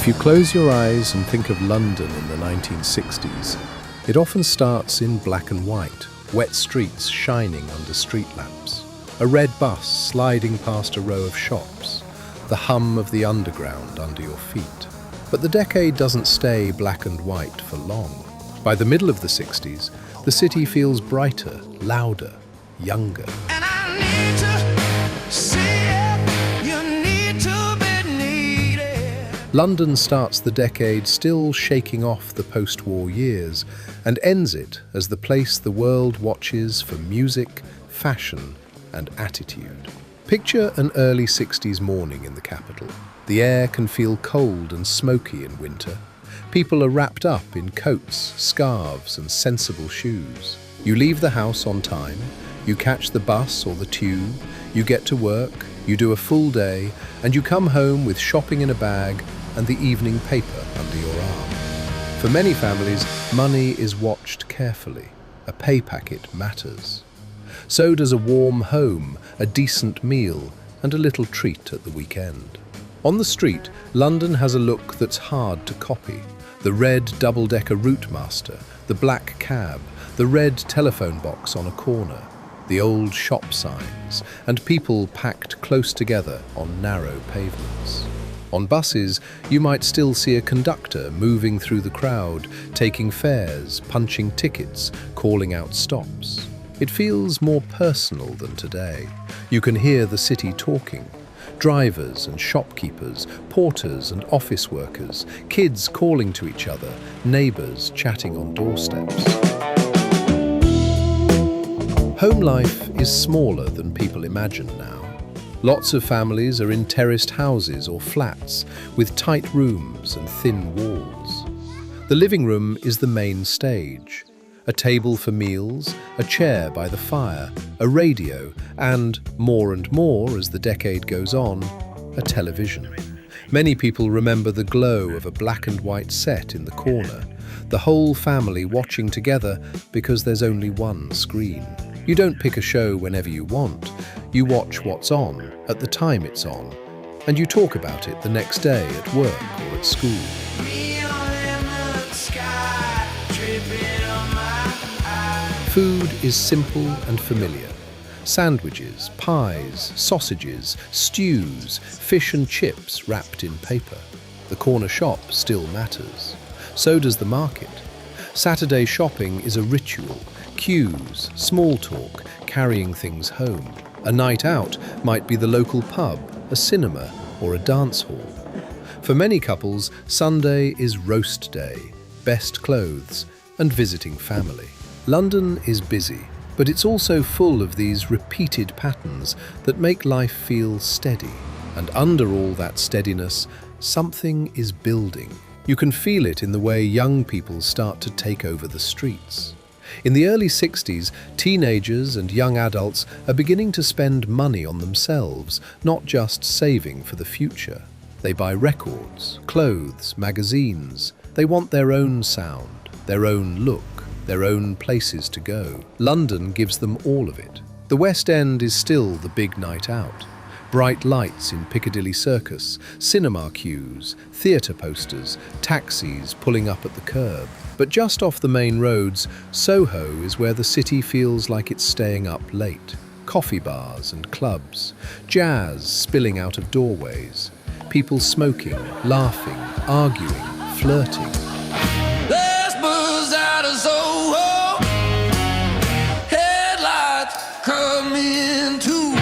If you close your eyes and think of London in the 1960s, it often starts in black and white, wet streets shining under street lamps, a red bus sliding past a row of shops, the hum of the underground under your feet. But the decade doesn't stay black and white for long. By the middle of the 60s, the city feels brighter, louder, younger. And I need to see it. You need to be needed. London starts the decade still shaking off the post-war years and ends it as the place the world watches for music, fashion, and attitude. Picture an early 60s morning in the capital. The air can feel cold and smoky in winter. People are wrapped up in coats, scarves, and sensible shoes. You leave the house on time, you catch the bus or the tube, you get to work, you do a full day, and you come home with shopping in a bag and the evening paper under your arm. For many families, money is watched carefully. A pay packet matters. So does a warm home, a decent meal, and a little treat at the weekend. On the street, London has a look that's hard to copy. The red double-decker Routemaster, the black cab, the red telephone box on a corner, the old shop signs, and people packed close together on narrow pavements. On buses, you might still see a conductor moving through the crowd, taking fares, punching tickets, calling out stops. It feels more personal than today. You can hear the city talking. Drivers and shopkeepers, porters and office workers, kids calling to each other, neighbours chatting on doorsteps. Home life is smaller than people imagine now. Lots of families are in terraced houses or flats with tight rooms and thin walls. The living room is the main stage. A table for meals, a chair by the fire, a radio, and more as the decade goes on, a television. Many people remember the glow of a black and white set in the corner, the whole family watching together because there's only one screen. You don't pick a show whenever you want. You watch what's on, at the time it's on, and you talk about it the next day at work or at school. Food is simple and familiar. Sandwiches, pies, sausages, stews, fish and chips wrapped in paper. The corner shop still matters. So does the market. Saturday shopping is a ritual. Queues, small talk, carrying things home. A night out might be the local pub, a cinema, or a dance hall. For many couples, Sunday is roast day, best clothes, and visiting family. London is busy, but it's also full of these repeated patterns that make life feel steady. And under all that steadiness, something is building. You can feel it in the way young people start to take over the streets. In the early 60s, teenagers and young adults are beginning to spend money on themselves, not just saving for the future. They buy records, clothes, magazines. They want their own sound, their own look, their own places to go. London gives them all of it. The West End is still the big night out. Bright lights in Piccadilly Circus, cinema queues, theatre posters, taxis pulling up at the curb. But just off the main roads, Soho is where the city feels like it's staying up late. Coffee bars and clubs, jazz spilling out of doorways, people smoking, laughing, arguing, flirting. There's buzz out of Soho, headlights coming too.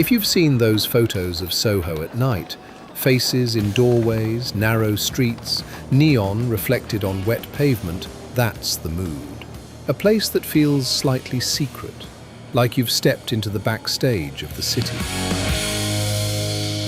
If you've seen those photos of Soho at night, faces in doorways, narrow streets, neon reflected on wet pavement, that's the mood. A place that feels slightly secret, like you've stepped into the backstage of the city.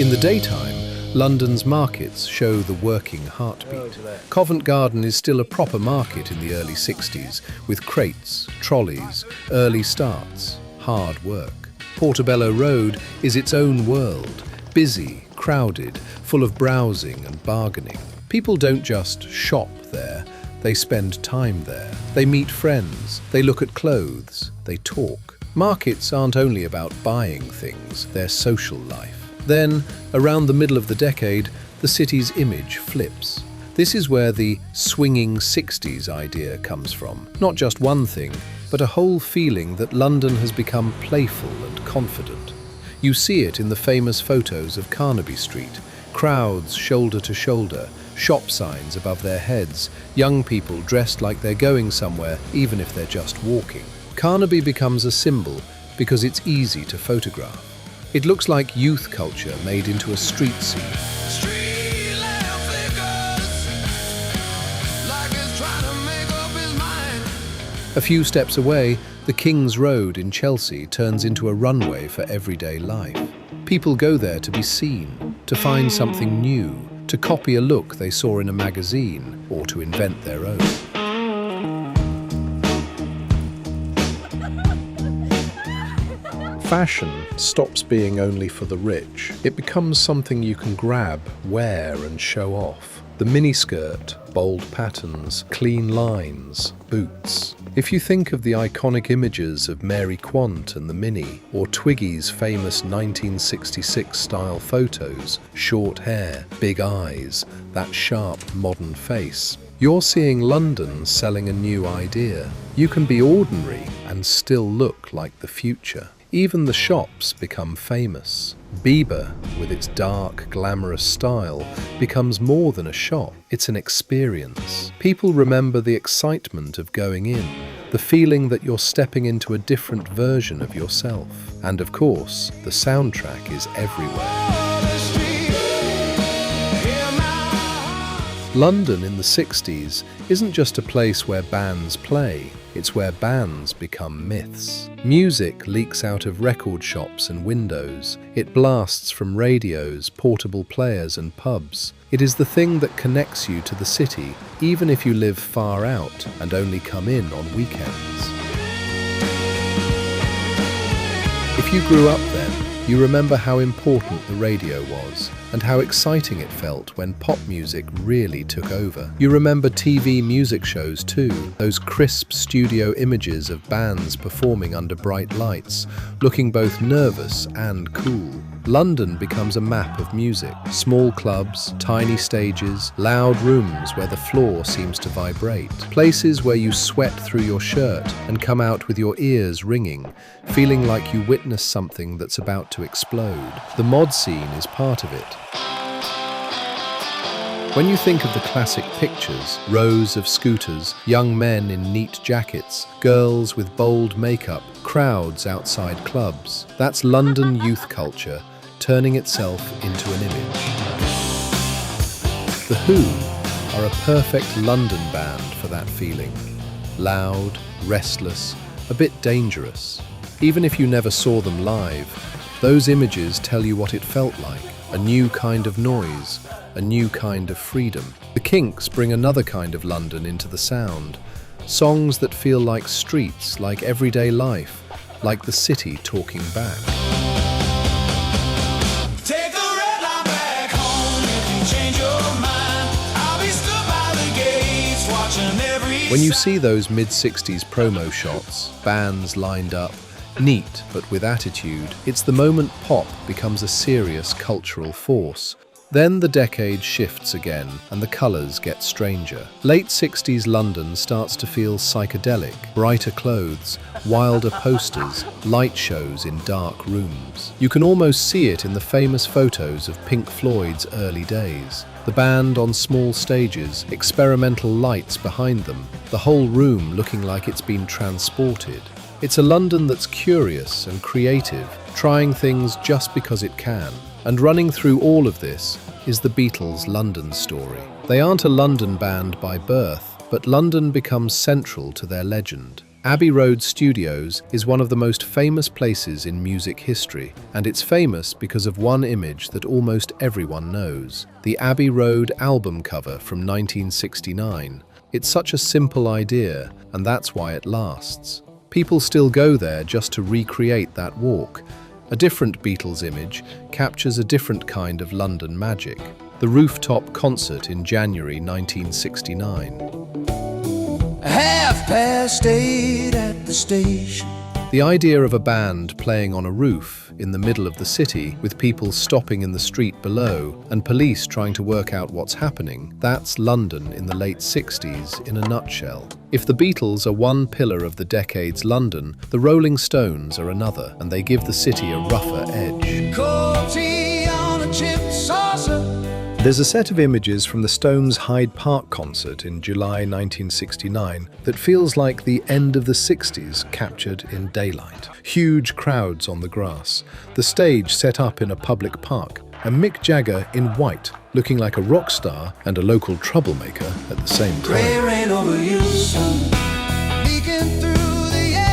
In the daytime, London's markets show the working heartbeat. Covent Garden is still a proper market in the early 60s, with crates, trolleys, early starts, hard work. Portobello Road is its own world, busy, crowded, full of browsing and bargaining. People don't just shop there, they spend time there. They meet friends, they look at clothes, they talk. Markets aren't only about buying things, they're social life. Then, around the middle of the decade, the city's image flips. This is where the swinging 60s idea comes from. Not just one thing, but a whole feeling that London has become playful and confident. You see it in the famous photos of Carnaby Street, crowds shoulder to shoulder, shop signs above their heads, young people dressed like they're going somewhere even if they're just walking. Carnaby becomes a symbol because it's easy to photograph. It looks like youth culture made into a street scene. Street lamp flickers, like it's trying to make up his mind. A few steps away, the King's Road in Chelsea turns into a runway for everyday life. People go there to be seen, to find something new, to copy a look they saw in a magazine, or to invent their own. Fashion stops being only for the rich. It becomes something you can grab, wear and show off. The miniskirt, bold patterns, clean lines, boots. If you think of the iconic images of Mary Quant and the Mini, or Twiggy's famous 1966 style photos, short hair, big eyes, that sharp modern face, you're seeing London selling a new idea. You can be ordinary and still look like the future. Even the shops become famous. Bieber, with its dark, glamorous style, becomes more than a shop. It's an experience. People remember the excitement of going in, the feeling that you're stepping into a different version of yourself. And of course, the soundtrack is everywhere. London in the 60s isn't just a place where bands play, it's where bands become myths. Music leaks out of record shops and windows. It blasts from radios, portable players and pubs. It is the thing that connects you to the city, even if you live far out and only come in on weekends. If you grew up then, you remember how important the radio was and how exciting it felt when pop music really took over. You remember TV music shows too, those crisp studio images of bands performing under bright lights, looking both nervous and cool. London becomes a map of music. Small clubs, tiny stages, loud rooms where the floor seems to vibrate. Places where you sweat through your shirt and come out with your ears ringing, feeling like you witnessed something that's about to explode. The mod scene is part of it. When you think of the classic pictures, rows of scooters, young men in neat jackets, girls with bold makeup, crowds outside clubs, that's London youth culture turning itself into an image. The Who are a perfect London band for that feeling. Loud, restless, a bit dangerous. Even if you never saw them live, those images tell you what it felt like, a new kind of noise, a new kind of freedom. The Kinks bring another kind of London into the sound. Songs that feel like streets, like everyday life, like the city talking back. Take the red line back home if you change your mind. I'll be stood by the gates watching every When you see those mid-60s promo shots, bands lined up, neat but with attitude, it's the moment pop becomes a serious cultural force. Then the decade shifts again and the colours get stranger. Late 60s London starts to feel psychedelic, brighter clothes, wilder posters, light shows in dark rooms. You can almost see it in the famous photos of Pink Floyd's early days. The band on small stages, experimental lights behind them, the whole room looking like it's been transported. It's a London that's curious and creative, trying things just because it can. And running through all of this is the Beatles' London story. They aren't a London band by birth, but London becomes central to their legend. Abbey Road Studios is one of the most famous places in music history, and it's famous because of one image that almost everyone knows: the Abbey Road album cover from 1969. It's such a simple idea, and that's why it lasts. People still go there just to recreate that walk. A different Beatles image captures a different kind of London magic. The rooftop concert in January 1969. 8:30 at the station. The idea of a band playing on a roof in the middle of the city with people stopping in the street below and police trying to work out what's happening, that's London in the late 60s in a nutshell. If the Beatles are one pillar of the decade's London, the Rolling Stones are another, and they give the city a rougher edge. Cold tea on a chip saucer. There's a set of images from the Stones' Hyde Park concert in July 1969 that feels like the end of the 60s captured in daylight. Huge crowds on the grass, the stage set up in a public park, and Mick Jagger in white, looking like a rock star and a local troublemaker at the same time. Gray rain over you, sun, leaking through the air.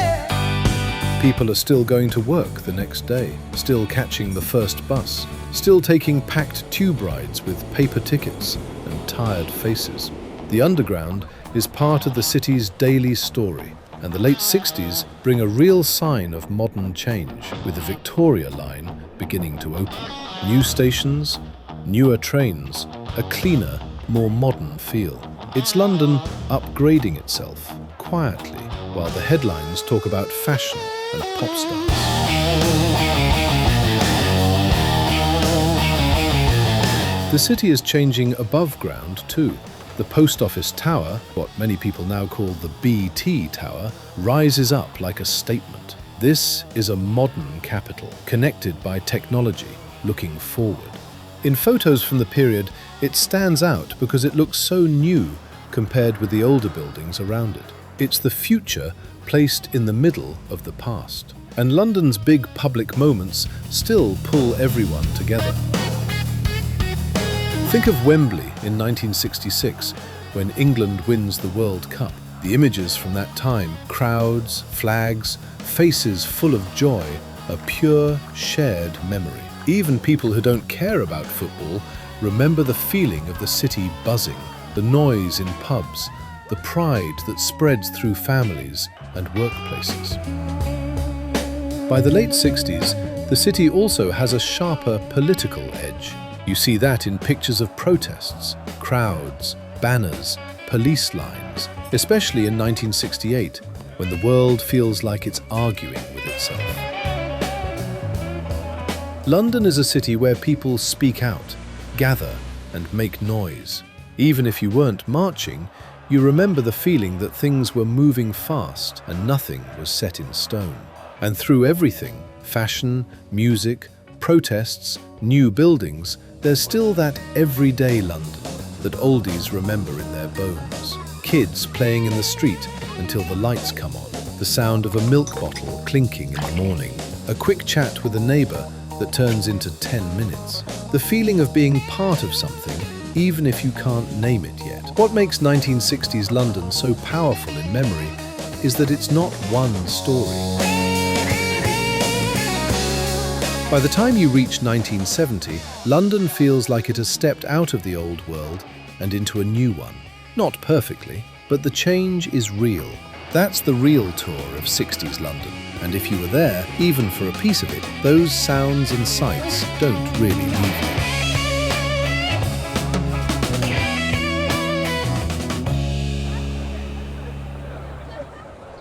People are still going to work the next day, still catching the first bus, still taking packed tube rides with paper tickets and tired faces. The underground is part of the city's daily story, and the late 60s bring a real sign of modern change, with the Victoria line beginning to open. New stations, newer trains, a cleaner, more modern feel. It's London upgrading itself, quietly, while the headlines talk about fashion and pop stars. The city is changing above ground too. The post office tower, what many people now call the BT Tower, rises up like a statement. This is a modern capital, connected by technology, looking forward. In photos from the period, it stands out because it looks so new compared with the older buildings around it. It's the future placed in the middle of the past. And London's big public moments still pull everyone together. Think of Wembley in 1966, when England wins the World Cup. The images from that time, crowds, flags, faces full of joy, a pure, shared memory. Even people who don't care about football remember the feeling of the city buzzing, the noise in pubs, the pride that spreads through families and workplaces. By the late 60s, the city also has a sharper political edge. You see that in pictures of protests, crowds, banners, police lines, especially in 1968, when the world feels like it's arguing with itself. London is a city where people speak out, gather, and make noise. Even if you weren't marching, you remember the feeling that things were moving fast and nothing was set in stone. And through everything, fashion, music, protests, new buildings, there's still that everyday London that oldies remember in their bones. Kids playing in the street until the lights come on, the sound of a milk bottle clinking in the morning, a quick chat with a neighbour that turns into 10 minutes, the feeling of being part of something even if you can't name it yet. What makes 1960s London so powerful in memory is that it's not one story. By the time you reach 1970, London feels like it has stepped out of the old world and into a new one. Not perfectly, but the change is real. That's the real tour of 60s London. And if you were there, even for a piece of it, those sounds and sights don't really leave you.